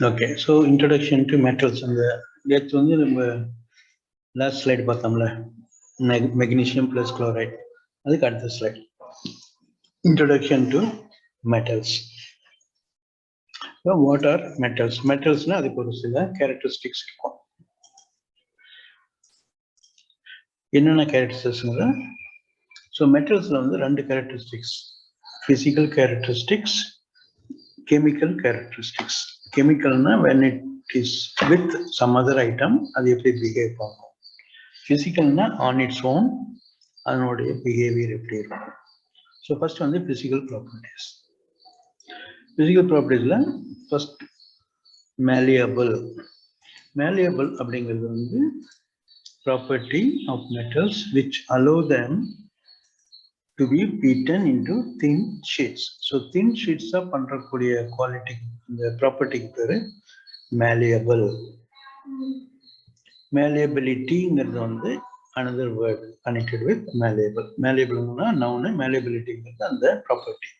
Okay, so introduction to metals and that's only the last slide magnesium plus chloride. I think at the slide. Introduction to metals. So what are metals? Metals na adu oru sila characteristics irukum. Enna characteristics ngra? So metals la vandu rendu characteristics. Physical characteristics, chemical characteristics. Chemical na when it is with some other item adu eppadi behave pannum. Physical na on its own adanoda behavior eppadi irukum. So first one the physical properties. Physical properties la first malleable. Malleable அப்படிங்கிறது வந்து property of metals which allow them to be beaten into thin sheets. So thin sheets are பண்றக்கூடிய quality the property பேரு malleable. Malleability ங்கிறது வந்து another word connected with malleable. Malleable னா noun, malleability ங்கிறது அந்த property.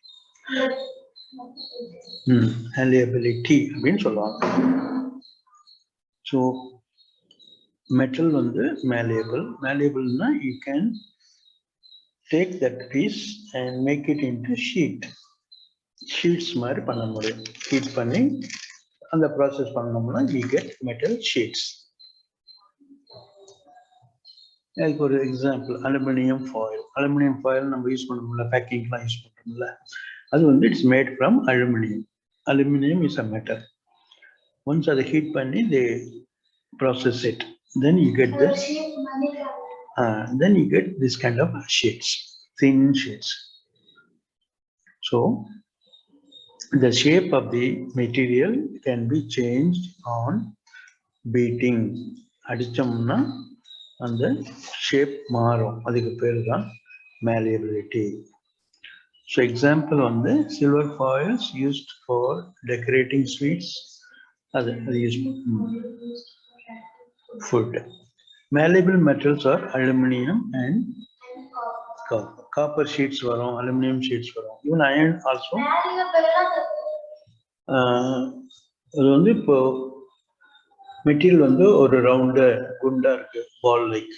Malleability அப்படின்னு சொல்லுவாங்க. So metal வந்து malleable. Malleable னா you can take that piece and make it into sheet. Sheets மாதிரி பண்ண முடியும். Heat பண்ணி அந்த process பண்ணோம்னா we get metal sheets. like ஒரு example aluminum foil. Aluminum foil நம்ம யூஸ் பண்ணுவோம்ல பேக்கிங்லாம் யூஸ் பண்றோம்ல அது வந்து it's made from aluminum. Aluminum is a metal. Once அதை heat பண்ணி they process it, then you get this this kind of sheets, thin sheets. So the shape of the material can be changed on beating. அடிச்சோம்னா அந்த shape மாறும், அதுக்கு பேரு தான் malleability. So example வந்து silver foils used for decorating sweets, அது used food. Malleable metals are aluminum and copper. Copper sheets varum, aluminum sheets varum, even iron also. அது வந்து இப்போ மெட்டீரியல் வந்து ஒரு ரவுண்டு குண்டா இருக்கு, பால் லைக்.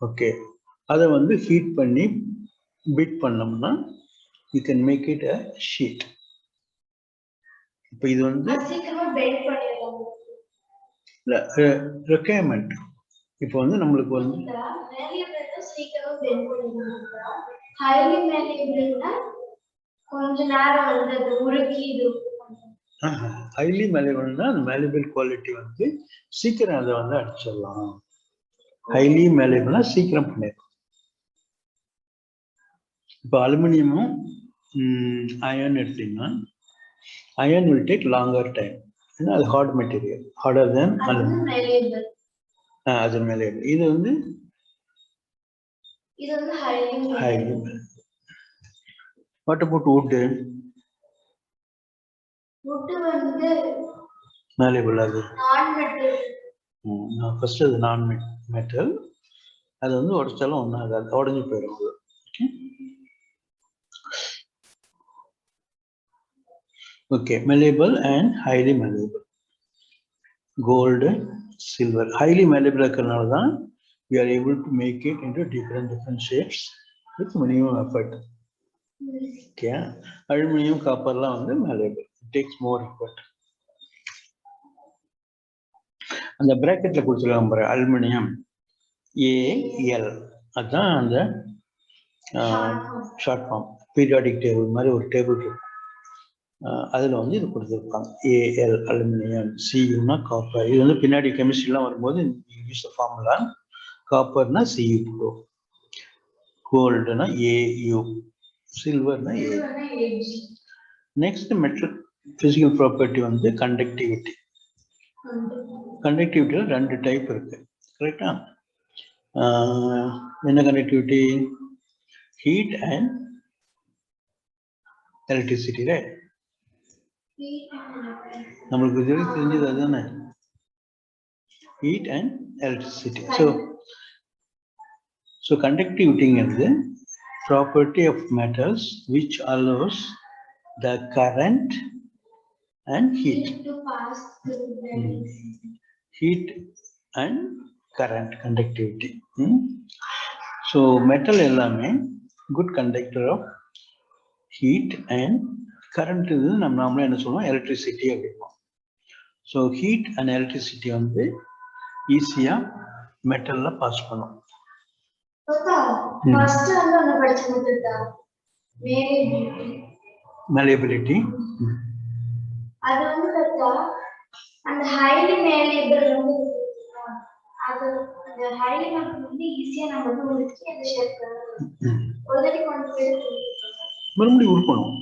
ஓகே, அதை வந்து ஹீட் பண்ணி பீட் பண்ணோம்னா you can make it a sheet. இப்போ இது வந்து requirement. இப்போ வந்து நம்மளுக்கு வந்து highly malleable னா malleable quality வந்து சீக்கிரம் அதை வந்து அடிச்சிடலாம். highly malleable னா சீக்கிரம் பண்ணிடலாம். இப்போ அலுமினியமும் அயன் எடுத்தீங்கன்னா iron will take longer time. அது hard material, harder than aluminum. அது malleable. இது வந்து highly malleable. What about wood? Wood வந்து malleable அது non metal. First அது non metal. அது வந்து உடைச்சாலும் ஒண்ணு ஆகாது, உடைஞ்சு போயிடும். Okay, malleable and highly malleable. Gold, silver, highly malleable இருக்கிறதுனால தான் we are able to make it into different shapes with minimum effort. Okay, aluminum, copper லாம் வந்து malleable, it takes more effort. அந்த பிராக்கெட்ல கொடுத்துருக்காங்க பாரு, அலுமினியம் AL, அதான் அந்த short form. Periodic table மாதிரி ஒரு டேபிள் இருக்கு, அதில் வந்து இது கொடுத்துருப்பாங்க. AL அலுமினியம், CUனா காப்பர். இது வந்து பின்னாடி கெமிஸ்ட்ரிலாம் வரும்போது யூஸ் ஃபார்முலா. காப்பர்னா CU, கோல்டுனா AU, சில்வர்னா AG. Next metal physical property வந்து கண்டக்டிவிட்டி. கண்டக்டிவிட்டியில் ரெண்டு டைப் இருக்கு, கரெக்டா? என்ன conductivity? Heat and electricity, right? நம்மளுக்கு தெரிஞ்சது அதுதானே, ஹீட் அண்ட் எலக்ட்ரிசிட்டி. ஸோ கண்டக்டிவிட்டிங்கிறது property of metals which allows the current and heat. To pass through the Heat and current conductivity. So metal எல்லாமே good conductor of heat and current இது நம்ம நார்மலா என்ன சொல்லுவோம் electricity அப்படிம்போம். So heat and electricity வந்து ஈஸியா மெட்டல்ல pass பண்ணும். First வந்து அந்த படிச்சதுடா malleability. அது வந்து பார்த்தா அந்த highly malleable வந்து அது அந்த highly malleable வந்து ஈஸியா நம்ம வந்து உருக்கி அந்த ஷேப் பண்ணலாம். ஒருதடி கொண்டு போய் மறுபடியும் உருக்கணும்.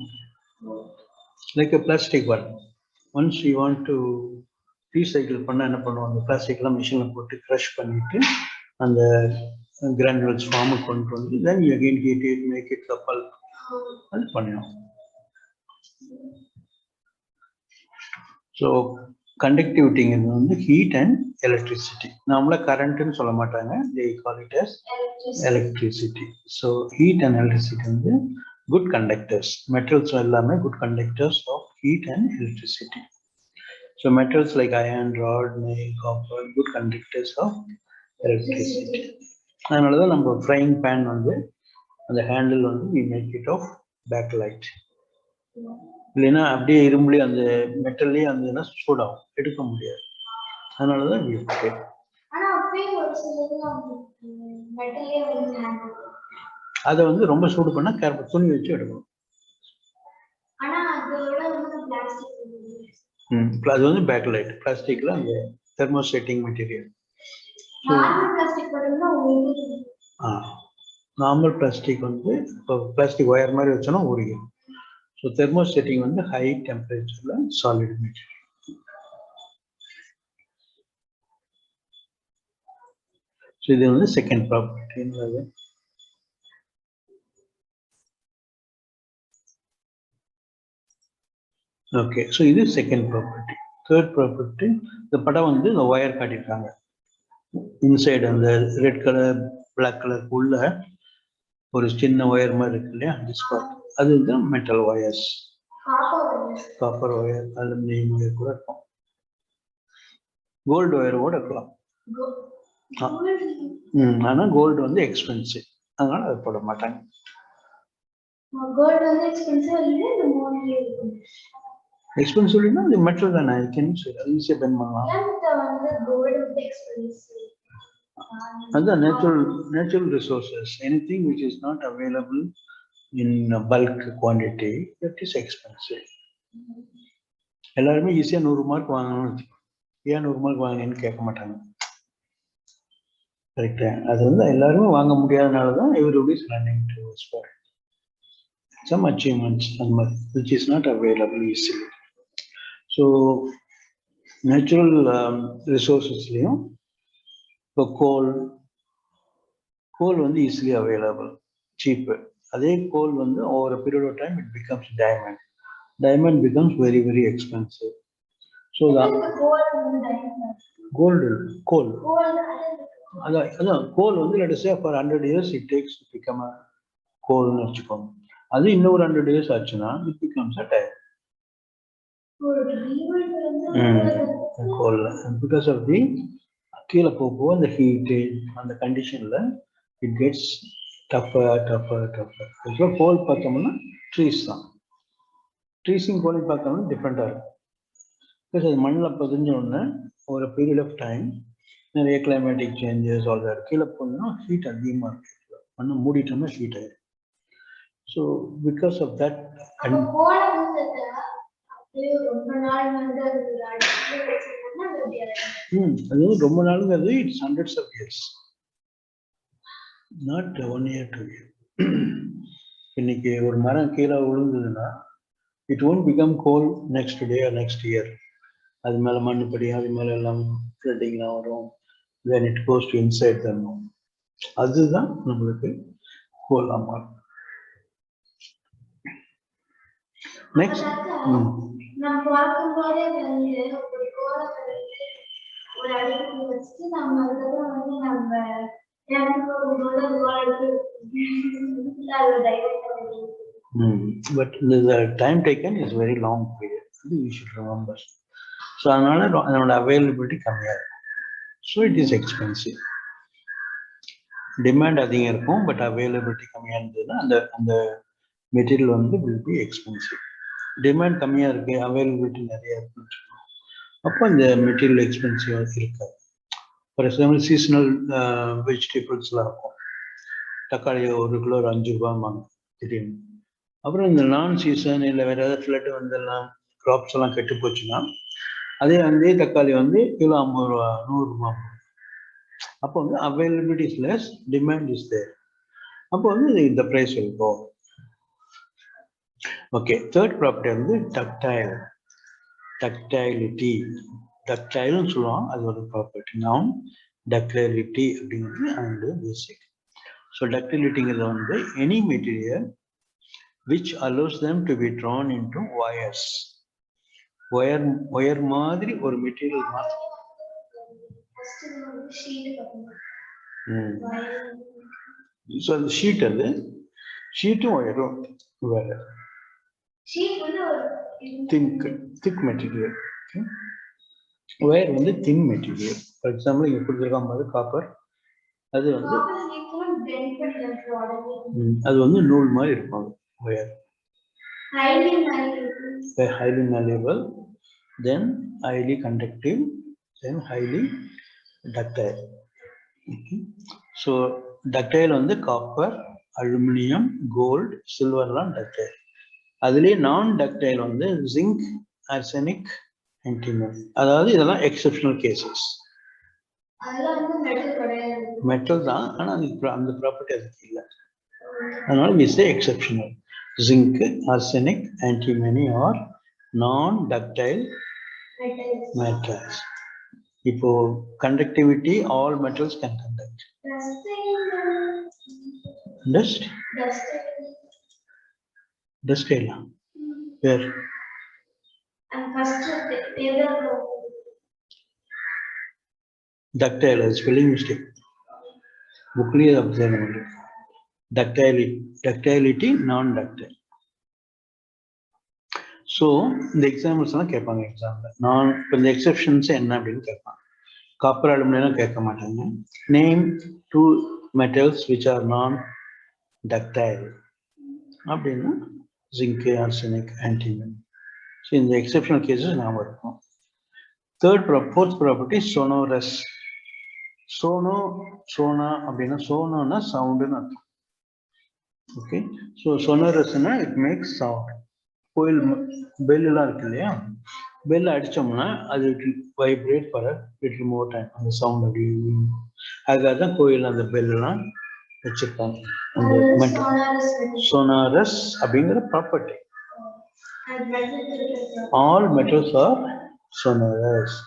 Like a plastic one. Once you want to recycle பண்ண என்ன பண்ணுவோம், அந்த பிளாஸ்டிக் எல்லாம் மிஷின்ல போட்டு crush பண்ணிட்டு அந்த granules form கொண்டு வந்து then you again heat it, make it the pulp. அது பண்ணணும். So conductivity வந்து heat and electricity. நாமள current ன்னு சொல்ல மாட்டாங்க, they call it as electricity. So heat and electricity வந்து good conductors. Metals எல்லாமே good conductors of heat and electricity. So metals like iron, rod, nail, copper, good conductors of electricity. அதனால தான் நம்ம frying pan வந்து அந்த handle வந்து we make it of bakelite. இல்லைன்னா அப்படியே இரும்புலயே அந்த மெட்டல்லையே அந்த சூடாகும், எடுக்க முடியாது. அதனாலதான் அதை வந்து ரொம்ப சூடு பண்ணா துணி வச்சு எடுக்கணும். அது வந்து பேக்லைட் பிளாஸ்டிக்ல அந்த தெர்மோஸ்டேட்டிங் மெட்டீரியல். நார்மல் பிளாஸ்டிக் வந்து இப்போ பிளாஸ்டிக் ஒயர் மாதிரி வச்சோன்னா உருகிடும். So thermostating வந்து high temperature solid material. So இது வந்து second property. Okay, so இது second property. Third property, இந்த படம் வந்து இந்த ஒயர் காட்டியிருக்காங்க. இன்சைடு அந்த ரெட் கலர் பிளாக் கலர் உள்ள ஒரு சின்ன ஒயர் மாதிரி இருக்கு இல்லையா, டிஸ்பார்ட், அது வந்து metal wires. Copper wire, aluminium wire கூட இருக்கும், கோல்டு ஒயர் கூட இருக்கலாம். ஆனா கோல்டு வந்து எக்ஸ்பென்சிவ், அதனால அது போட மாட்டாங்க. எக்ஸ்பென்சிவ்னா அது மெட்டல் தானே, ஈஸியா பென் பண்ணலாம். அதுதான் natural resources, anything which is not available in bulk quantity, that is expensive. எல்லாருமே ஈஸியா 100 மார்க் வாங்கணும்னு வச்சுக்கோங்க, ஏன் 100 மார்க் வாங்கினேன்னு கேட்க மாட்டாங்க. கரெக்டா? அது வந்து எல்லாருமே வாங்க முடியாதனாலதான் everybody is running towards for some achievements which is not available easily. So natural resourcesலயும் இப்போ கோல் வந்து ஈஸிலி அவைலபிள், சீப்பு. அதே கோல் வந்து over a period of time it becomes diamond becomes very very expensive. So கோல் அதான் கோல் வந்து let us say for 100 years it takes to become a coal ன்னு வச்சுக்கோங்க. அது இன்னொரு 100 years ஆச்சுன்னா it becomes a diamond. Goal because of the கீழே போக அந்த ஹீட் அந்த கண்டிஷன்ல இட் கெட்ஸ் டஃபர். ஸோ கோல் பார்த்தோம்னா ட்ரீஸ் தான், ட்ரீஸிங் கோலையும் பார்த்தோம்னா டிஃப்ரெண்டாக இருக்கும். பிகாஸ் அது மண்ணில் பதிஞ்ச உடனே ஒரு பீரியட் ஆஃப் டைம் நிறைய கிளைமேட்டிக் சேஞ்சஸ் ஆல் தட், கீழே போனோம்னா ஹீட் அதிகமாக இருக்கு, மண்ணை மூடிட்டோம்னா ஹீட் ஆயிடும். ஸோ பிகாஸ் ஆஃப் தட் அது ரொம்ப நாளுங்கிறது it's hundreds of years, not 1 year 2 year. இன்னைக்கு ஒரு மரம் கீழே விழுந்ததுன்னா it won't become coal next day or next year. அது மேல மண்ணு படியும், அது மேல எல்லாம் ஃப்ளட்டிங்லாம் வரும், then it goes to inside the moon. அதுதான் நம்மளுக்கு கோலா மாறும். நெக்ஸ்ட் நம்ம பார்க்கும்போதே வந்து ஒரு கோலை வந்து ஒரு அடிக்கு வச்சுட்டு நம்ம அதுக்கப்புறம் வந்து நம்ம but the time taken is very long period. You should remember. So அதனால availability கம்மியா இருக்கும். So it is expensive. Demand அதிகம் இருக்கும், but availability கம்மியா இருந்ததுன்னா அந்த மெட்டீரியல் வந்து will be expensive. Demand கம்மியா இருக்கு, availability நிறைய இருக்குன்னு சொல்லுவோம். அப்போ இந்த மெட்டீரியல் எக்ஸ்பென்சிவா இருக்காது. ஃபார் எக்ஸாம்பிள் சீசனல் வெஜிடபிள்ஸ்லாம் இருக்கும். தக்காளி 1 கிலோ 5 ரூபாய் திடீர்னு. அப்புறம் இந்த நான் சீசன் இல்லை வேற ஏதாவது ஃப்ளட் வந்தெல்லாம் கிராப்ஸ் எல்லாம் கெட்டு போச்சுன்னா அதே தக்காளி வந்து கிலோ 50 ரூபா 100 ரூபாய். அப்போ வந்து availability is less, demand is there. அப்போ வந்து இந்த பிரைஸ் இருக்கும். ஓகே, தேர்ட் ப்ராப்பர்ட்டி வந்து டக்டைலிட்டி. டக்டைல்னு சொல்லுவோம், அது ஒரு ப்ராப்பர்ட்டி. நவுன் டக்டைலிட்டி அப்படிங்கிறது அந்த பேசிக். ஸோ டக்டைலிட்டிங்கிறது வந்து any material which allows them to be drawn into wires. wire மாதிரி ஒரு மெட்டீரியல் மாதிரி. ஸோ அந்த ஷீட், அது ஷீட்டும் ஒயரும் வேற. திக் மெட்டீரியல், ஒயர் வந்து தின் மெட்டீரியல். ஃபார் எக்ஸாம்பிள் இங்கே கொடுத்துருக்காம போது காப்பர், அது வந்து அது வந்து நூல் மாதிரி இருக்கும். Where highly malleable, then highly conductive, then highly ductile. Okay. So ductile on the copper, aluminum, gold, silver and ductile. Adile non ductile on the zinc, arsenic, antimony. அதாவது இதெல்லாம் exceptional cases. மெட்டல் தான், ஆனா அந்த property அதுக்கு இல்லை. அதனால we say exceptional. Zinc, arsenic, antimony or non-ductile metals. இப்போ conductivity, all metals can conduct. Dust? Ductile. Where? Ductile, spelling mistake. Bookly observed. Ductility, non-ductile. So இந்த எக்ஸாம்பிள்ஸ் எல்லாம் கேட்பாங்க. எக்ஸாம்பிள் இப்போ இந்த எக்ஸெப்ஷன்ஸ் என்ன அப்படின்னு கேட்பாங்க. காப்பர் அலுமினியம் கேட்க மாட்டாங்க. Name 2 metals which are non-ductile அப்படின்னா ஜிங்க், ஆர்சனிக், ஆன்டிமனி. ஸோ இந்த எக்ஸெப்ஷனல் கேசஸ் நாம் இருக்கும். Fourth property சொனோரஸ். சோனா அப்படின்னா சோனோன்னா சவுண்டுன்னு அர்த்தம். ஓகே, ஸோ சொனோரஸ்னா இட் மேக்ஸ் சவுண்ட். கோயில் பெல்லாம் இருக்கு இல்லையா, பெல் அடிச்சோம்னா அது vibrate for little more time, அந்த சவுண்ட் அப்படி. அதுக்காக தான் கோயில் அந்த பெல்லாம் வச்சிருக்காங்க. அந்த சொனாரஸ் அப்படிங்கிற property. All metals are sonorous.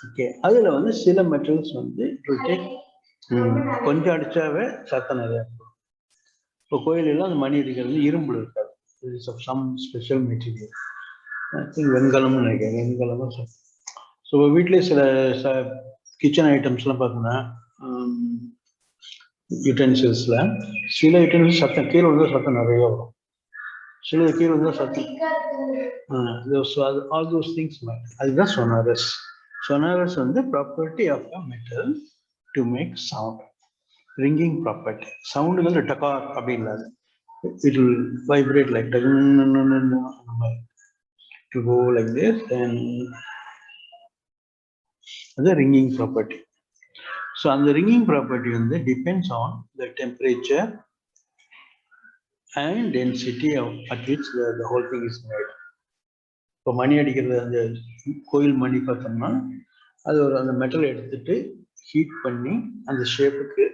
Okay, அதுல வந்து சில மெட்டல்ஸ் வந்து கொஞ்சம் அடிச்சாவே சத்தம் நிறையா இருக்கும். இப்போ கோயிலெல்லாம் அந்த மணி அடிக்கிறது இரும்புல இருக்காது. It is of some special material. I think வெண்கலம்னு நினைக்கிறேன், வெண்கலமும் சத்தம். ஸோ வீட்டிலே சில கிச்சன் ஐட்டம்ஸ்லாம் பார்த்தோம்னா யூட்டென்சில்ஸ்ல சில யூட்டென்சில்ஸ் சத்தம் கீழே வந்து சத்தம் நிறைய வரும், சில கீழே வந்து சத்தம். ஆல் தோஸ் திங்ஸ் அதுதான் சொனாரஸ். சொனாரஸ் வந்து property of a metal to make sound. Ringing property. சவுண்டுகள் டகார் அப்படின்னு it will vibrate like that. To go like this, then the ringing property. So on the ringing property depends on the temperature and density at which the whole thing is made. இப்போ மணி அடிக்கிறது அந்த கோயில் மணி பார்த்தோம்னா அது ஒரு அந்த metal எடுத்துட்டு heat பண்ணி அந்த ஷேப்புக்கு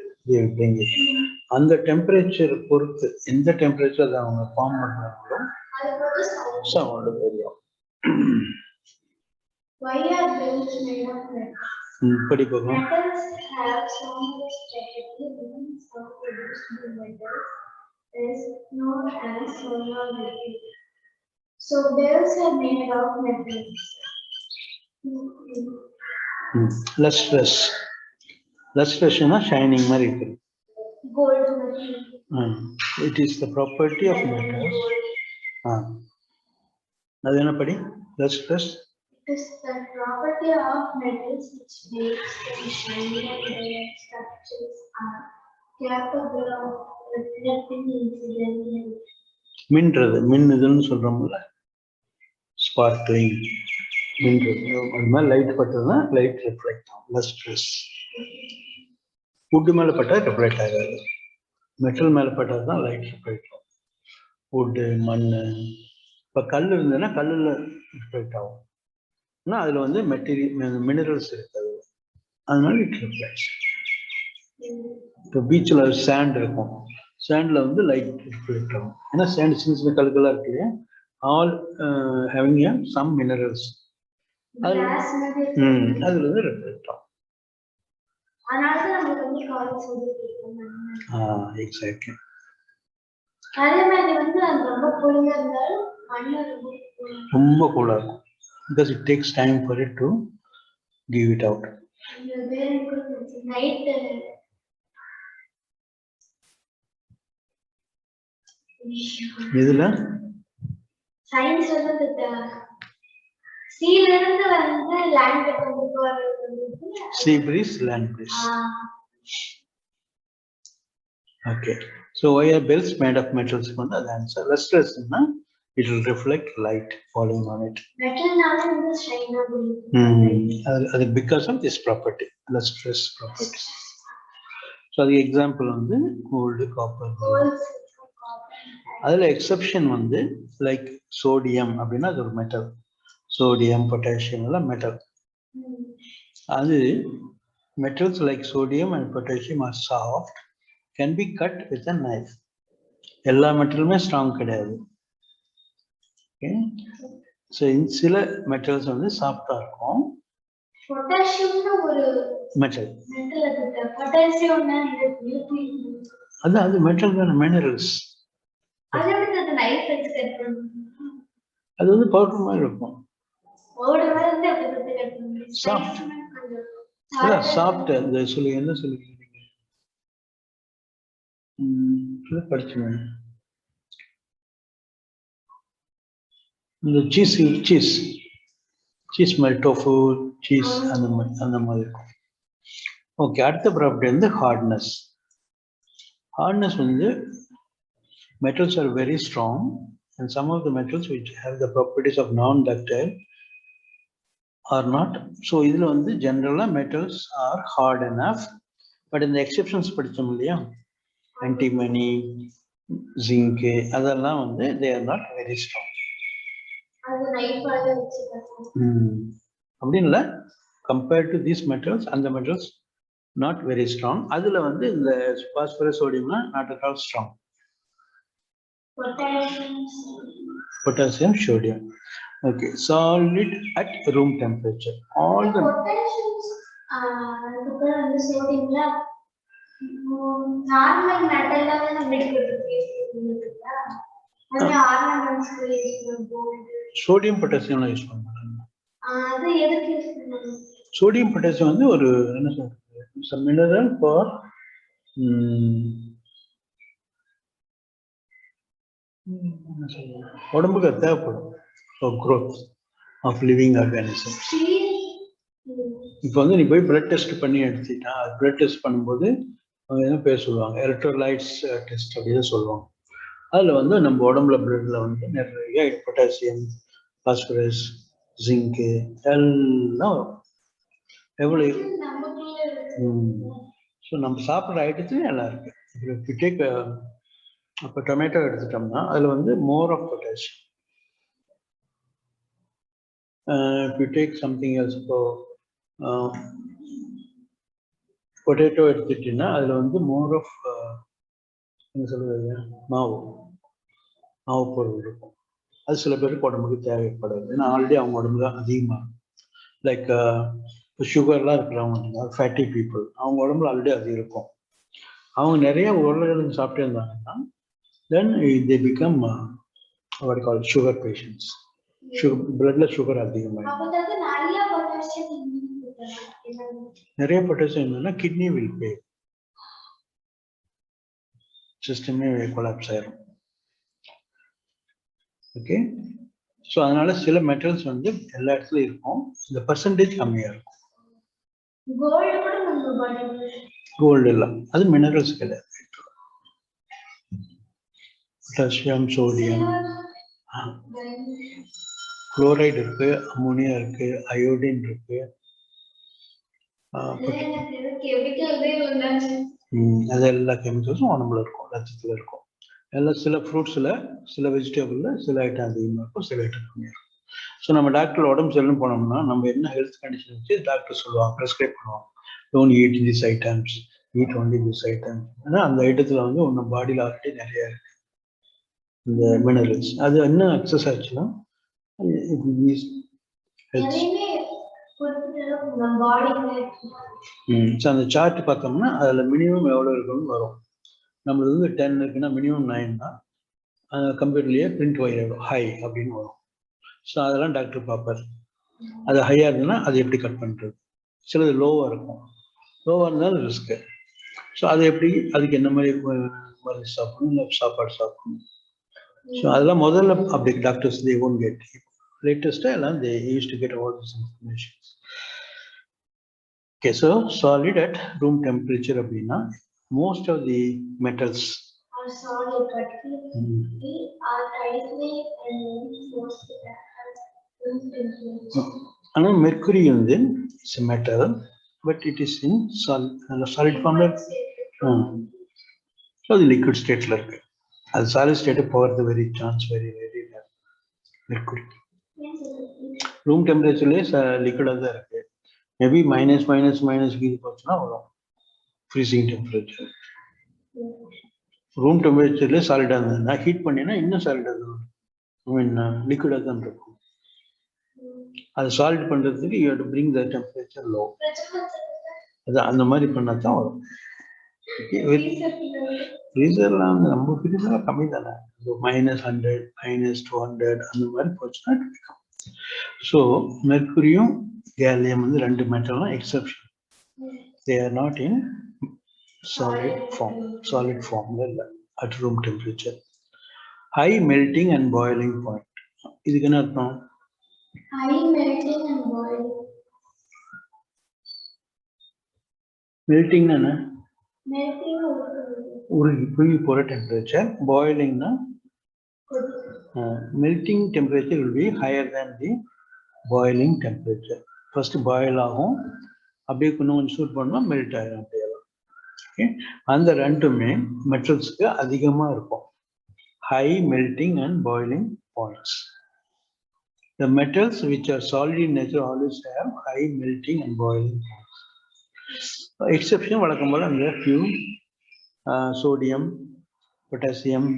அந்த டெம்பரேச்சர் பொறுத்து எந்த டெம்பரேச்சர் அதை அவங்க ஃபார்ம் பண்ணுறாங்களோ சவுண்ட் தெரியும். படி போகும். So bells are made of metals. Lustrous. Lustrous is shining மாதிரி இருக்கு. Gold material. It is the property of metals. அது என்ன படி? lustrous. It is the property of metals which makes them shiny and their structures are capable of reflecting incident light. மின்றது மின்னுதுன்னு சொல்றோம்ல, sparkling, மின்றது. அது மாதிரி light பட்டதுன்னா light reflect ஆகும், lustrous. Would மேல பட்டா reflect ஆகாது, metal மேல பட்டது தான் லைட் ரிஃப்ளெக்ட் ஆகும். வுட்டு, மண், இப்போ கல் இருந்ததுன்னா கல்லில் ரிஃப்ளெக்ட் ஆகும். ஆனால் அதில் வந்து மினரல்ஸ் இருக்காது, அதனால இட் ரிஃப்ளெக்ட்ஸ். இப்போ பீச்சில் சாண்ட் இருக்கும், சாண்டில் வந்து லைட் ரிஃப்ளெக்ட் ஆகும். ஏன்னா சாண்ட் சின்ன சின்ன கல்களாக இருக்கு இல்லையா, ஆல் ஹேவிங் சம் மினரல்ஸ், அதில் வந்து ரிஃப்ளெக்ட் ஆகும். எக்ஸாக்ட்லி. ரொம்ப கூலா இருக்கும், because it takes time for it to give it out. இதுல சயின்ஸ் வந்து சீல இருந்து வந்து லேண்ட் கொண்டு வரது, sea breeze, land breeze. Okay, so why are bells made of metals? The answer lustrous na, it will reflect light falling on it. Metal naala inda shine agudhu, because of this property, lustrous property. So the example வந்து gold, copper. அதுல exception வந்து like sodium அப்படின்னா அது ஒரு metal, sodium, potassium எல்லாம் metal. அது metals like sodium and potassium are soft, can be cut with a knife. எல்லா மெட்டலுமே strong கிடையாது. ஓகே, ஸோ சில மெட்டல்ஸ் வந்து சாஃப்டா இருக்கும். பொட்டாசியம்னா ஒரு மெட்டல், பொட்டாசியம்னா அதான் அது மெட்டல் தான, மினரல்ஸ். அது வந்து பவுடர் மாதிரி இருக்கும், சாஃப்ட். அதான் சாஃப்ட். அந்த சொல்லி என்ன சொல்லுவீங்க படிச்சுங்க, இந்த சீஸ் மாதிரி டோஃபு சீஸ் அந்த மாதிரி இருக்கும். ஓகே, அடுத்த ப்ராப்பர்ட்டி வந்து ஹார்ட்னஸ். ஹார்ட்னஸ் வந்து metals are very strong, and some of the metals which have the properties of non-ductile are not. So இதுல வந்து generally metals are hard enough, but in the exceptions படிச்சோம் இல்லையா, antimony, zinc, அதெல்லாம் வந்து they are not very strong. அப்படி இல்லை, compared to these metals, and the metals not very strong. அதுல வந்து இந்த phosphorus, sodium not at all strong. Potassium, sodium. Okay, solid at room temperature. All the potassium and sodium la normal metal la medical use பண்ணா, ornaments use gold. sodium potassium la use பண்ணுவாங்க. அது எதுக்கு use பண்ணுவாங்க? sodium potassium வந்து ஒரு என்ன சொல்றது, some mineral for உடம்புக்கு தேவைப்படும் for growth of living organisms. இப்போ வந்து நீ போய் பிளட் டெஸ்ட் பண்ணி எடுத்துட்டா, பிளட் டெஸ்ட் பண்ணும்போது என்ன பேர் சொல்லுவாங்க, எலக்ட்ரோலைட்ஸ் டெஸ்ட் அப்படின்னு சொல்லுவாங்க. அதில் வந்து நம்ம உடம்புல பிளட்ல வந்து நிறைய பொட்டாசியம், பாஸ்பரஸ், ஜிங்கு எல்லாம் எவ்வளோ. ஸோ நம்ம சாப்பிட்ற ஐட்டத்துலேயும் எல்லாம் இருக்கு. இப்போ டேக் இப்போ டொமேட்டோ எடுத்துட்டோம்னா அதில் வந்து more of potassium. if you take something else, இப்போ பொட்டேட்டோ எடுத்துட்டீங்கன்னா அதில் வந்து மோர் ஆஃப் என்ன சொல்றது, மாவு பொருள் இருக்கும். அது சில பேருக்கு உடம்புக்கு தேவைப்படாது, ஏன்னா ஆல்ரெடி அவங்க உடம்புல அதிகமாக லைக் இப்போ சுகர்லாம் இருக்கிறவங்க, ஃபேட்டி பீப்புள், அவங்க உடம்புல ஆல்ரெடி அது இருக்கும். அவங்க நிறைய உருளைக்கிழங்கு சாப்பிட்டே இருந்தாங்கன்னா then they become what you call sugar patients. bloodல சுகர் அதிகமாகும். நிறைய பொட்டாசியம் என்னன்னா கிட்னி வில் ஃபெயில், சிஸ்டமே கொலாப்ஸ் ஆயிரும். ஓகே, ஸோ அதனால சில மெட்டல்ஸ் வந்து எல்லா இடத்துலையும் இருக்கும், இந்த பர்சன்டேஜ் கம்மியாக இருக்கும். கோல்டு இல்லை, அது மினரல்ஸ் கிடையாது. பொட்டாசியம், சோடியம், குளோரைடு இருக்கு, அமோனியா இருக்கு, அயோடின் இருக்கு. அது எல்லா கெமிக்கல்ஸும் உடம்புல இருக்கும், ரத்தத்தில் இருக்கும். எல்லாம் சில ஃப்ரூட்ஸில், சில வெஜிடபிளில் சில ஐட்டம் அதிகமாக இருக்கும், சில ஐட்டம் கம்மியாக இருக்கும். ஸோ நம்ம டாக்டர் உடம்பு சரியில்லைன்னு போனோம்னா நம்ம என்ன ஹெல்த் கண்டிஷன் வச்சு டாக்டர் சொல்லுவாங்க, ப்ரெஸ்கிரைப் பண்ணுவாங்க. Don't eat this items, eat only this items. ஏன்னா அந்த ஐட்டத்தில் வந்து உங்கள் பாடியில் ஆல்ரெடி நிறைய இருக்கு இந்த மினரல்ஸ். அது என்ன எக்ஸஸ் ஆச்சுன்னா அந்த சார்ட் பார்த்தோம்னா அதில் மினிமம் எவ்வளோ இருக்குன்னு வரும். நம்மளுக்கு வந்து 10 இருக்குன்னா மினிமம் 9 தான். கம்ப்யூட்டர்லேயே பிரிண்ட் வரும் ஹை அப்படின்னு வரும். ஸோ அதெல்லாம் டாக்டர் பார்ப்பார். அது ஹையாக இருந்ததுன்னா அது எப்படி கட் பண்ணுறது. சிலது லோவாக இருக்கும், லோவாக இருந்தாலும் ரிஸ்க்கு. ஸோ அது எப்படி, அதுக்கு என்ன மாதிரி மருந்து சாப்பிடணும், இல்லை சாப்பாடு சாப்பிடணும். ஸோ அதெல்லாம் முதல்ல அப்படி டாக்டர்ஸ் தே ஒன்ட் கெட். லேட்டஸ்ட்டாக எல்லாம் they use to get all this information. Okay, so solid at room temperature அப்படின்னா most of the metals are solid, but we are tightly and mostly ஆனால் மெர்க்குரி வந்து it's a metal but it is in solid form. So அது liquid ஸ்டேட்டில் இருக்கு. அது solid state போகிறது very chance very rare. Mercury room டெம்பரேச்சர்லேயே லிக்விடாக தான் இருக்கு. மேபி மைனஸ் இது போச்சுன்னா வரும் ஃப்ரீசிங் டெம்பரேச்சர். ரூம் டெம்பரேச்சர்லேயே சாலிடாக இருந்ததுன்னா ஹீட் பண்ணினா இன்னும் சாலிடாக தான், ஐ மீன் லிக்விடாக தான் இருக்கும். அது சாலிட் பண்ணுறதுக்கு you have to bring the temperature low. அது அந்த மாதிரி பண்ணால் தான் வரும். ஃப்ரீசர்லாம் வந்து நம்ம ஃப்ரீசர்லாம் கம்மி தானே, -100 -200 அந்த மாதிரி போச்சுன்னா கிடைக்கும். ஸோ மெர்க்குரியும் கேலியம் வந்து 2 மெட்டலும் exception. They are not in solid form at room temperature. High melting and boiling point. இதுக்கு என்ன அர்த்தம்? High melting and boiling. Melting என்ன? Melting உருகி போற temperature. Boiling na melting temperature will be higher than the boiling temperature. First boil ஆகும், அப்படியே கொஞ்சம் suit பண்ணா மெல்ட் ஆயிடும் அப்படியே. அந்த ரெண்டுமே மெட்டல்ஸ்க்கு அதிகமா இருக்கும், high melting and boiling points. The metals which are solid in nature always have high melting and boiling points. Exception வழக்கம் போல அந்த few சோடியம், பொட்டாசியம்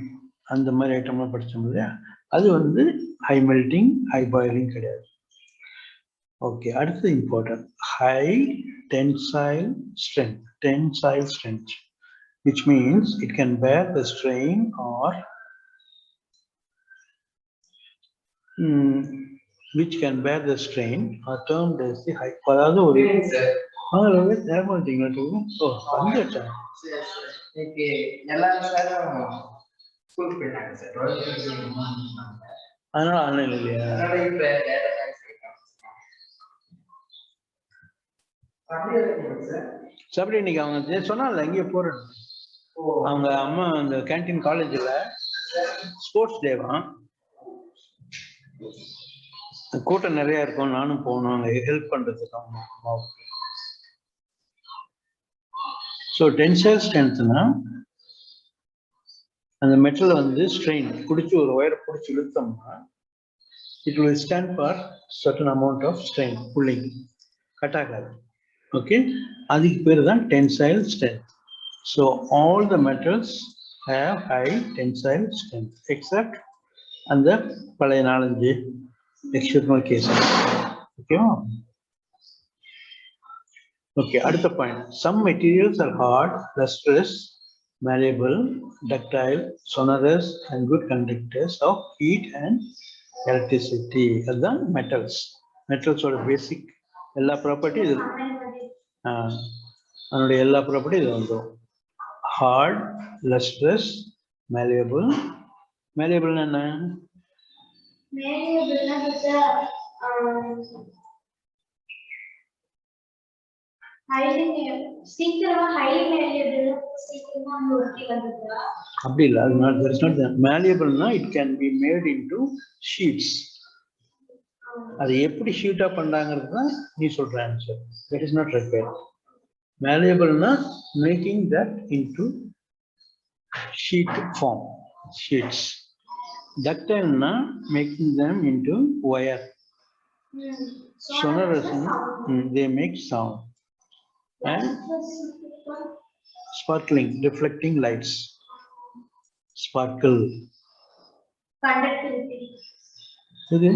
அந்த மாதிரி ஐட்டம்லாம் படிச்சோம் இல்லையா, அது வந்து high melting high boiling கிடையாது. ஓகே, அடுத்து important high tensile strength. Tensile strength, which means it can bear the strain or which can bear the strain are termed as the high. அதாவது ஒரு அதனால ஆன்லைன் இல்லையா? சபரி இன்னைக்கு அவங்க சொன்னால எங்கேயோ போறேன், அவங்க அம்மா அந்த கேன்டீன் காலேஜ்ல ஸ்போர்ட்ஸ் டேவா, கூட்டம் நிறைய இருக்கும், நானும் போகணும் அங்க ஹெல்ப் பண்றதுக்கு அவங்க அம்மாவுக்கு. ஸோ டென்சைல் ஸ்ட்ரென்த்னா அந்த மெட்டல் வந்து ஸ்ட்ரெயின் பிடிச்சி ஒரு ஒயரை பிடிச்சி இழுத்தோம்னா it will stand for certain amount of strain, pulling, cut ஆகாது. ஓகே, அதுக்கு பேர் தான் tensile strength. So all the metals have high tensile strength except அந்த பழைய 4-5 எக்ஸெப்ஷனல் கேசஸ். ஓகேவா? ஓகே, அடுத்த point. Some materials are hard, lustrous, malleable, ductile, sonorous and good conductors of heat and electricity. அதுதான் metals. மெட்டல்ஸோட basic எல்லா property இது, அதனுடைய எல்லா ப்ராப்பர்ட்டி இது வந்துடும். Hard, lustrous, malleable. மேலியபிள் என்ன? malleable சீக்கிரமா highly malleable சீக்கிரமா உருட்டி வந்துதா அப்படி இல்ல அது not there is not malleable na it can be made into sheets அது எப்படி ஷீட்டா பண்றாங்கிறது தான் நீ சொல்ற answer that is not required malleable na making that into sheet form sheets ductile na making them into wire sonorous they make sound and sparkling reflecting lights sparkle conductivity இது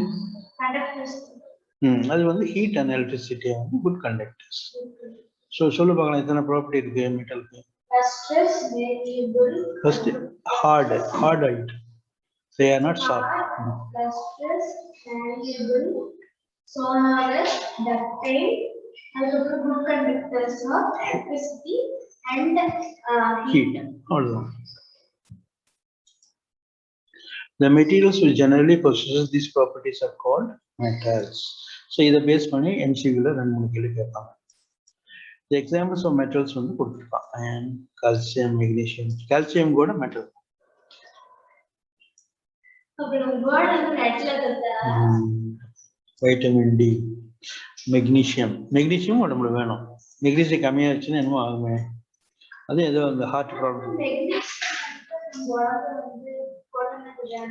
conductivity அது வந்து heat and electricity are good conductors so சொல்ல பார்க்கலாம் எத்தனை property இருக்கு மெட்டலுக்கு stress variable first hard height they are not soft stress variable sonorous ductile and good conductors of electricity and heat also the materials which generally possess these properties are called metals so இத base பண்ணி MCQ ல ரெண்டு மூணு கேள்வி கேட்பாங்க the examples of metals வந்து கொடுத்திருப்பாங்க iron calcium magnesium calcium கூட metal அப்புறம் வேர்ட் வந்து நெட்ல தரதா vitamin D magnesium உடம்புல வேணும் magnesium கம்மியா இருந்துச்சுன்னா என்னமோ ஆகுமே அது ஏதோ அந்த ஹார்ட் ப்ராப்ளம்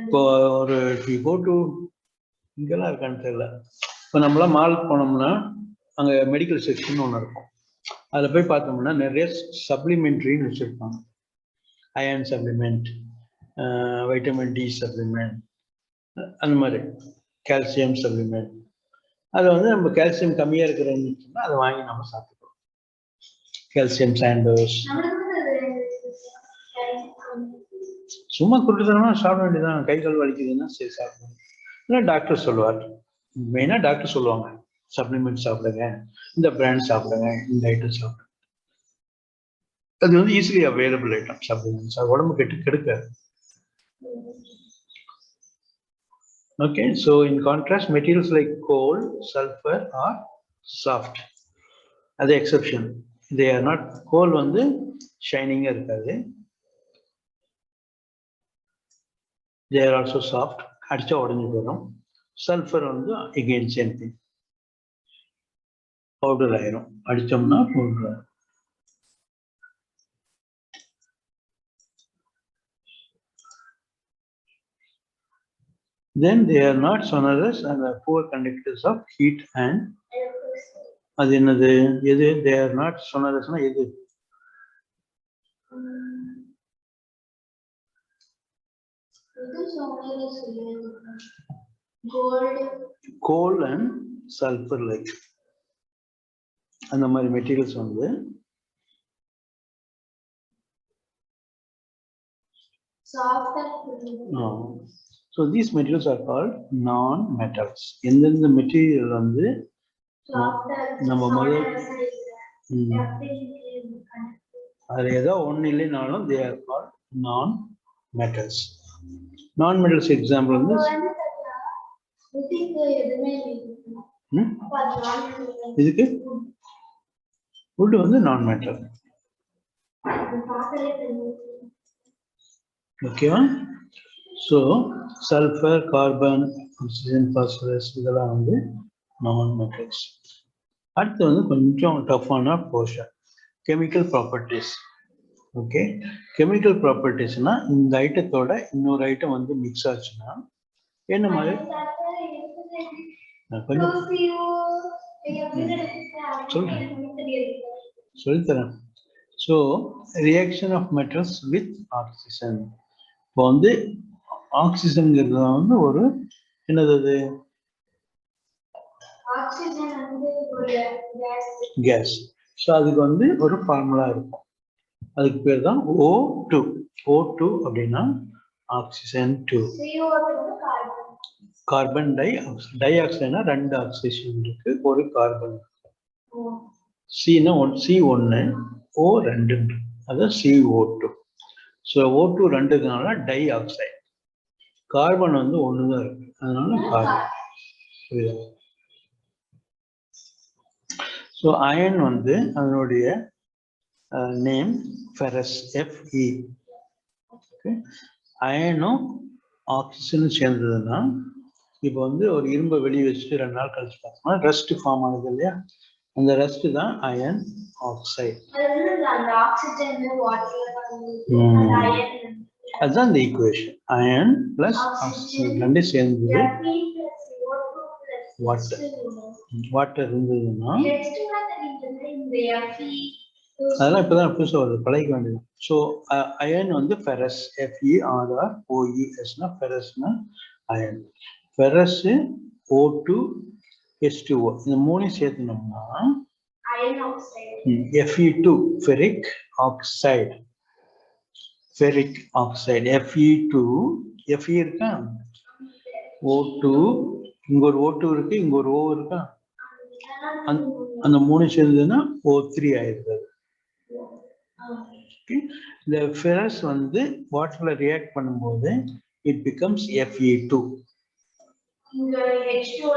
இப்போ ஒரு go to இங்கெல்லாம் இருக்கான்னு தெரியல இப்போ நம்மளாம் மாலுக்கு போனோம்னா அங்கே மெடிக்கல் செக்ஷன் ஒன்று இருக்கும் அதில் போய் பார்த்தோம்னா நிறைய சப்ளிமெண்ட்ரின்னு வச்சுருப்பாங்க iron supplement vitamin D supplement அந்த மாதிரி கால்சியம் சப்ளிமெண்ட் அதில் வந்து நம்ம கால்சியம் கம்மியாக இருக்கிறோம்னு சொன்னால் அதை வாங்கி நம்ம சாப்பிட்டுக்கணும் கால்சியம் சாண்டோஸ் சும்மா கொடுத்துட்டோம்னா சாப்பிட வேண்டியதான் கை கால் வலிக்குதுன்னா சரி சாப்பிடுவோம் இல்லை டாக்டர் சொல்லுவார் மெயினாக டாக்டர் சொல்லுவாங்க சப்ளிமெண்ட் சாப்பிடுங்க இந்த பிராண்ட் சாப்பிடுங்க இந்த ஐட்டம் சாப்பிடுங்க அது வந்து ஈஸிலி அவைலபிள் ஐட்டம் சப்ளிமெண்ட்ஸ் அது உடம்பு கெடுக்காது okay so in contrast materials like coal sulfur are soft அது exception they are not coal வந்து shining இருக்காது they are also soft அடிச்சா உடைஞ்சு போயிடும் sulfur வந்து again same thing பவுடர் ஆயிரும் அடிச்சோம்னா powder then they are not sonorous and are poor conductors of heat and அது என்னது எது they are not sonorous னா எது coal and sulfur like அந்த மாதிரி மெட்டீரியல்ஸ் வந்து so these materials are called non-metals எந்தெந்த மெட்டீரியல் வந்து நம்ம முதல் அது ஏதோ ஒன்று இல்லைனாலும் they are called non-metals non-metals example வந்து இதுக்கு wood வந்து non-metal okay so sulfur carbon oxygen phosphorus இதெல்லாம் வந்து non-metals அடுத்து வந்து கொஞ்சம் டஃப்பான portion chemical properties okay chemical properties னா இந்த ஐட்டத்தோட இன்னொரு ஐட்டம் வந்து மிக்ஸ் ஆச்சுன்னா என்ன மாதிரி கொஞ்சம் சொல்லித்தரேன் so reaction of metals with oxygen இப்போ வந்து ஆக்சிஜன்ங்கிறது வந்து ஒரு என்னது அது கேஸ் ஸோ அதுக்கு வந்து ஒரு ஃபார்முலா இருக்கும் அதுக்கு பேர் தான் O2 அப்படின்னா ஆக்சிஜன் 2 கார்பன் டை ஆக்சைடுனா ரெண்டு ஆக்சிஜன் இருக்கு ஒரு கார்பன் C1 O2 அது CO2 ஸோ O2 ரெண்டுனால டை ஆக்சைடு கார்பன் வந்து ஒன்று தான் இருக்கு அதனால கார்பன். புரியுதா? ஸோ அயன் வந்து அதனுடைய நேம் ஃபெரஸ், FE. ஓகே, அயனும் ஆக்சிஜனும் சேர்ந்ததுன்னா இப்போ வந்து ஒரு இரும்பை வெளியே வச்சுட்டு 2 நாள் கழிச்சு பார்த்தோம்னா ரஸ்ட் ஃபார்ம் ஆகுது இல்லையா, அந்த ரஸ்ட் தான் அயன் ஆக்சைடு. அதுதான் இந்த ஈக்குவேஷன். அயன் பிளஸ் ஆக்சிஜன் ரெண்டு சேர்ந்தது வாட்டர் இருந்ததுன்னா அதெல்லாம் இப்பதான் புதுசா வருது, பழகிக்க வேண்டியது. ஸோ அயன் வந்து ஃபெரஸ், FeRROESனா ஃபெரஸ்னா அயன். ஃபெரஸ் O2 H2O இந்த மூணையும் சேர்த்துனோம்னா Fe2 ferric oxide. Ferric oxide Fe2 Fe இருக்கா, O2 இங்க ஒரு O2 இருக்கு, இங்க ஒரு O இருக்கா, அந்த மூணு சேர்ந்ததுன்னா O3 ஆயிருது. இந்த ஃபெரஸ் வந்து வாட்டர்ல ரியாக்ட் பண்ணும்போது இட் பிகம்ஸ் Fe2. H2O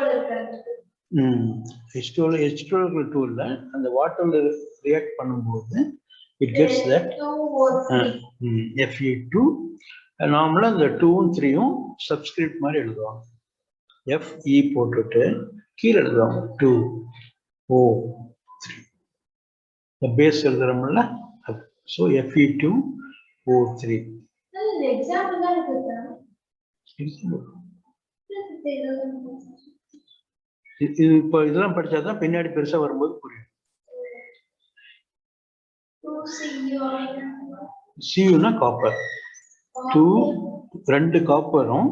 இல்ல, அந்த வாட்டர்ல ரியாக்ட் பண்ணும்போது இட் கெட்ஸ் தட் Fe2. நார்மலா இந்த 2ம் 3ம் சப்ஸ்கிரிப்ட் மாதிரி எழுதுவாங்க. Fe போட்டுட்டு கீழே எழுதுவாங்க 2O3. இந்த பேஸ் எழுதுறோம்ல, ஸோ Fe2O3. இது இப்போ இதெல்லாம் படிச்சாதான் பின்னாடி பெருசா வரும்போது புரியும். Cu காப்பர், 2 காப்பரும்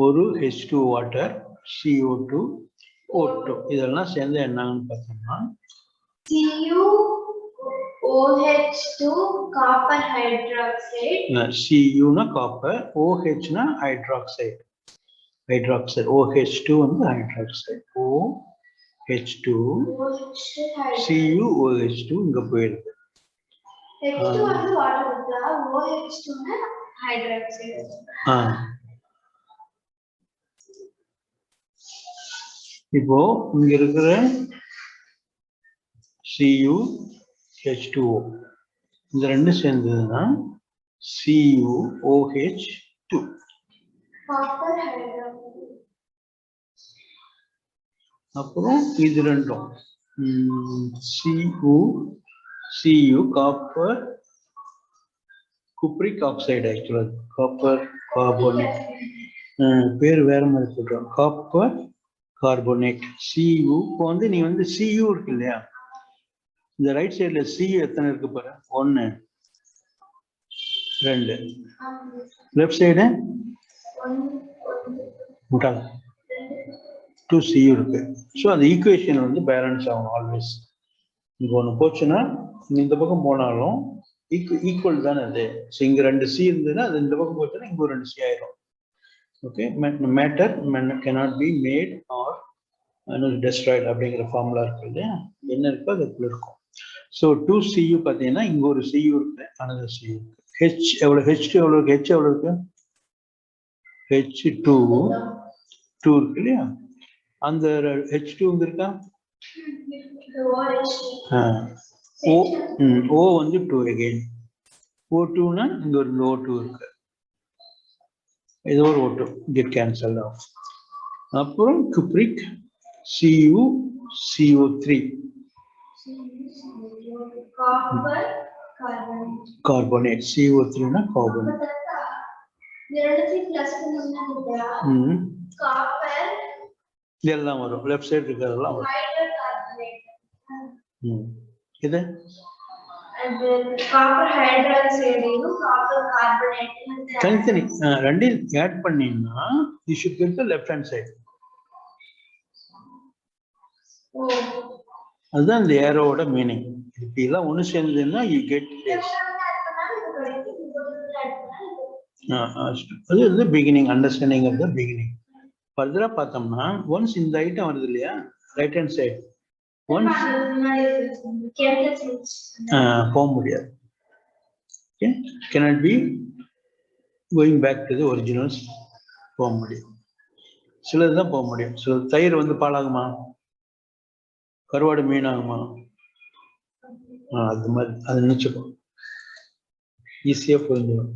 ஒரு H2 வாட்டர், CO2 O2 இதெல்லாம் சேர்ந்து என்னன்னு பார்த்தோம்னா CuOH2 copper hydroxide. Cu copper, OH hydroxide. OH2 வந்து ஹைட்ராக்சைடு, OH2 CuOH2 இங்க போயிடுது. H2 வந்து வாட்டர் இருக்குல, OH2 னா ஹைட்ராக்சைடு. இப்போ இங்க இருக்கிற Cu H2O இந்த ரெண்டு சேர்ந்ததுன்னா CuOH2 காப்பர் ஹைட்ராக்சைடு. அப்புறம் இது ரெண்டும் Cu காப்பர் குப்ரிக் ஆக்சைடு. ஆக்சுவலா காப்பர் கார்போனேட், பேர் வேற மாதிரி சொல்றோம், காப்பர் கார்போனேட். Cu வந்து நீ வந்து Cu இருக்கு இல்லையா, இந்த ரைட் சைடுல Cu எத்தனை இருக்கு பாரு, 1 2. லெஃப்ட் சைடு 2 Cu இருக்கு. ஸோ அந்த ஈக்குவேஷன் வந்து பேலன்ஸ் ஆகும் ஆல்வேஸ். இங்க ஒன்று போச்சுன்னா இந்த பக்கம் போனாலும் ஈக்குவல் தானே அது. ஸோ இங்க 2 C இருந்ததுன்னா அது இந்த பக்கம் போச்சுன்னா இங்க ஒரு 2 C ஆயிரும். Okay, matter cannot be made or destroyed அப்படிங்கிற ஃபார்முலா இருக்கு இல்லையா, என்ன இருக்கோ அதுக்குள்ள இருக்கும். ஸோ 2 Cu பார்த்தீங்கன்னா இங்க ஒரு Cu இருக்கு, அனதர் Cu இருக்கு. H எவ்வளவு, H2 எவ்வளவு இருக்கு, H எவ்வளவு இருக்கு, H2 2 இருக்கு இல்லையா, அந்த H2 இங்க இருக்கா, O வந்து 2 again, O2 னா இங்க ஒரு O2 இருக்கு, இது ஒரு O2 get cancelled off. அப்புறம் குப்ரிக் CO3 கார்பனேட், CO3 னா கார்பனேட். இதெல்லாம் வரும், லெஃப்ட் சைடு இருக்கிறதெல்லாம் வரும். இது தனித்தனி ரெண்டையும் ஆட் பண்ணீங்கன்னா you should get the left hand side. அதுதான் இந்த ஏரோவோட மீனிங். இப்படி எல்லாம் ஒன்று சேர்ந்ததுன்னா you get this. அது வந்து beginning, understanding of the beginning. ஃபர்தரா பார்த்தோம்னா ஒன்ஸ் இந்த ஐட்டம் வருது இல்லையா, ரைட் ஹேண்ட் சைடு, ஒன்ஸ் போக முடியாது. cannot be going back to the originals போக முடியும். சிலதுதான் போக முடியும். சில தயிர் வந்து பாலாகுமா, கருவாடு மீன் ஆகுமா? அது மாதிரி அதை நினைச்சுக்கோ, ஈஸியா புரிஞ்சிடும்.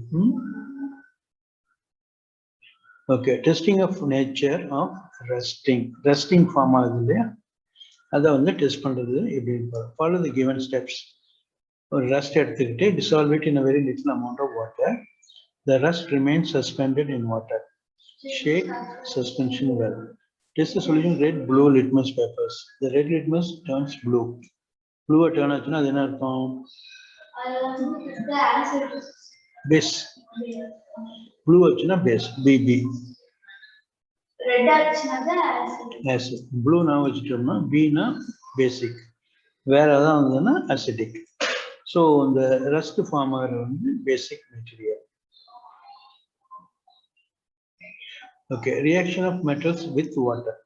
Okay, testing of nature of rusting form ஆகுது இல்லையா, அதை வந்து டெஸ்ட் பண்றது எப்படி? Follow the given steps. ஒரு ரஸ்ட் எடுத்துக்கிட்டு dissolve it in a very little amount of water. The rust remains suspended in water. Shake suspension well. Test the solution red, blue litmus papers. The red litmus turns blue. Blue turn ஆச்சுன்னா அது என்ன அர்த்தம்? Base. Blue ஆச்சுன்னா base, BB. Red ஆச்சுன்னா acid. Blue நான் வச்சுட்டோம்னா பீனா basic, வேற ஏதாவது வந்ததுன்னா அசிடிக். ஸோ இந்த ரஸ்ட் ஃபார்ம் ஆகிற வந்து basic material. Okay, reaction of metals with water.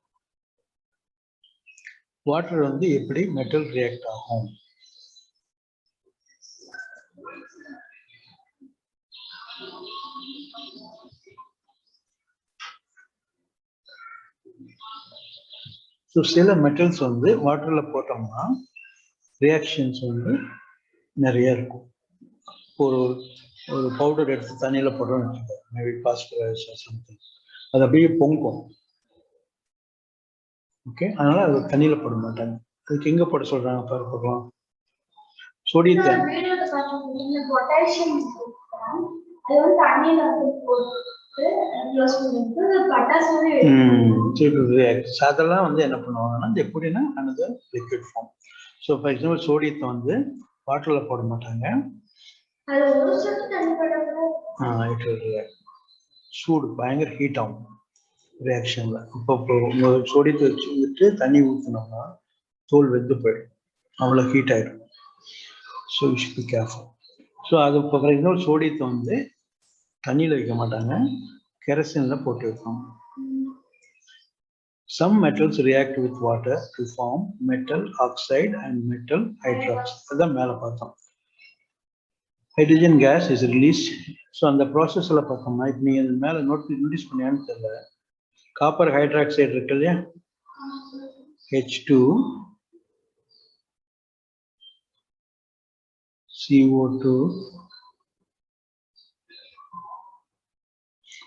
Water வந்து எப்படி மெட்டல் ரியாக்ட் ஆகும்? ஸோ சில மெட்டல்ஸ் வந்து வாட்டர்ல போட்டோம்னா ரியாக்ஷன்ஸ் வந்து நிறைய இருக்கும். ஒரு ஒரு பவுடர் எடுத்து தண்ணியில் போட்டோம்னு வச்சுக்கோங்க, மேபி பாஸ்பரஸ் சம்திங், அது அப்படியே பொங்கும். ஓகே, அதனால அது தண்ணியில் போட மாட்டாங்க. அதுக்கு எங்கே போட சொல்றாங்க பார்க்கலாம். சோடியத்தை அதெல்லாம் வந்து என்ன பண்ணுவாங்கன்னா எப்படின்னா another liquid form. So for example சோடியத்தை வந்து வாட்டர்ல போட மாட்டாங்க, சூடு பயங்கர ஹீட் ஆகும் ரியாக்ஷன்ல. இப்போ சோடியத்தை வச்சுட்டு தண்ணி ஊற்றினோம்னா தோல் வெந்து போயிடும், அவ்வளோ ஹீட் ஆயிடும். So you should be careful. So அது இப்போ ஃபார் எக்ஸாம்பிள் சோடியத்தை வந்து தண்ணியில் வைக்க மாட்டாங்க, கெரசின்ல போட்டு வைப்பாங்க. Some metals react with water to form metal oxide and metal hydroxide. அதான் மேலே பார்த்தோம். Hydrogen case is release. So அந்த ப்ராசஸில் பார்த்தோம்னா இப்போ நீங்கள் மேலே நோட்டீஸ் பண்ணியான்னு தெரியல, காப்பர் ஹைட்ராக்சைடு இருக்கு இல்லையா, H2 CO2.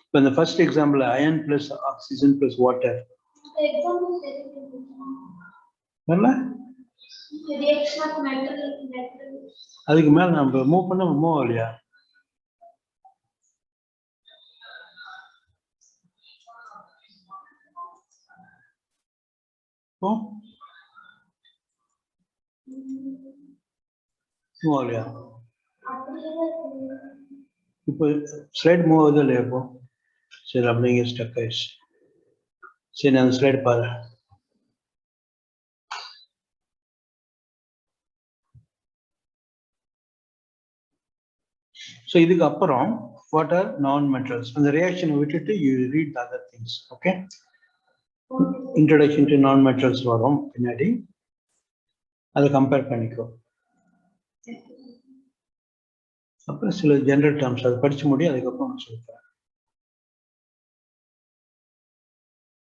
இப்போ இந்த first example iron plus oxygen plus water அதுக்கு மேல நம்ம மூவ் பண்ண மூவ் ஆகலையா? மூவ் ஆகலையா? இப்போ ஸ்லைட் மூவ் ஆகுது இல்லையா? இப்போ சரி, அப்படிங்க ஸ்டக் ஆயிடுச்சு. சரி, அந்த ஸ்லைட் பாரு. ஸோ இதுக்கு அப்புறம் வாட் ஆர் நான் மெட்டல்ஸ், அந்த ரியாக்ஷனை விட்டுட்டு you read other things. Okay, introduction to நான் மெட்டல்ஸ் வரும் பின்னாடி, அதை கம்பேர் பண்ணிக்கோ. அப்புறம் சில ஜெனரல் டேர்ம்ஸ் அதை படிச்சு முடியும், அதுக்கப்புறம் நான் சொல்லித்தரேன்.